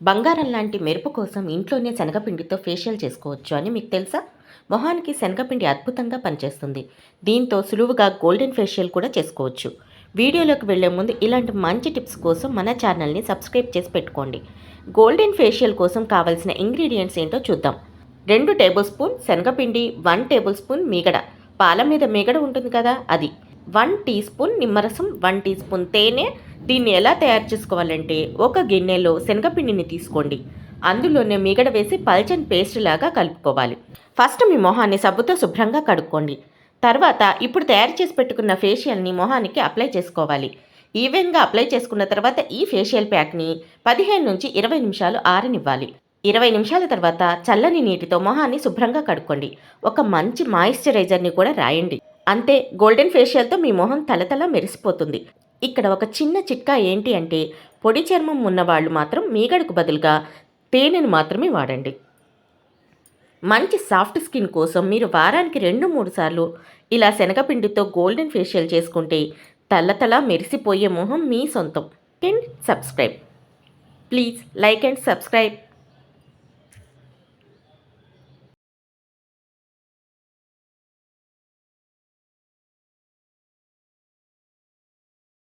బంగారం లాంటి మెరుపు కోసం ఇంట్లోనే శనగపిండితో ఫేషియల్ చేసుకోవచ్చు అని మీకు తెలుసా? మొహానికి శనగపిండి అద్భుతంగా పనిచేస్తుంది. దీంతో సులువుగా గోల్డెన్ ఫేషియల్ కూడా చేసుకోవచ్చు. వీడియోలోకి వెళ్లే ముందు ఇలాంటి మంచి టిప్స్ కోసం మన ఛానల్ని సబ్స్క్రైబ్ చేసి పెట్టుకోండి. గోల్డెన్ ఫేషియల్ కోసం కావాల్సిన ఇంగ్రీడియంట్స్ ఏంటో చూద్దాం. 2 టేబుల్ స్పూన్ శనగపిండి, 1 టేబుల్ స్పూన్ మీగడ, పాల మీద మీగడ ఉంటుంది కదా అది, 1 టీ స్పూన్ నిమ్మరసం, 1 టీ స్పూన్ తేనె. దీన్ని ఎలా తయారు చేసుకోవాలంటే, ఒక గిన్నెలో శనగపిండిని తీసుకోండి. అందులోనే మీగడ వేసి పల్చని పేస్ట్ లాగా కలుపుకోవాలి. ఫస్ట్ మీ మొహాన్ని సబ్బుతో శుభ్రంగా కడుక్కోండి. తర్వాత ఇప్పుడు తయారు చేసి పెట్టుకున్న ఫేషియల్ని మొహానికి అప్లై చేసుకోవాలి. ఈవెన్గా అప్లై చేసుకున్న తర్వాత ఈ ఫేషియల్ ప్యాక్ని 15 నుంచి 20 నిమిషాలు ఆరనివ్వాలి. 20 నిమిషాల తర్వాత చల్లని నీటితో మొహాన్ని శుభ్రంగా కడుక్కోండి. ఒక మంచి మాయిశ్చరైజర్ని కూడా రాయండి. అంతే, గోల్డెన్ ఫేషియల్తో మీ మొహం తలతల మెరిసిపోతుంది. ఇక్కడ ఒక చిన్న చిట్కా ఏంటి అంటే, పొడి చర్మం ఉన్నవాళ్ళు మాత్రం మీగడకు బదులుగా తేనెను మాత్రమే వాడండి. మంచి సాఫ్ట్ స్కిన్ కోసం మీరు వారానికి 2-3 సార్లు ఇలా శనగపిండితో గోల్డెన్ ఫేషియల్ చేసుకుంటే తలతల మెరిసిపోయే మొహం మీ సొంతం. And subscribe, please like and subscribe.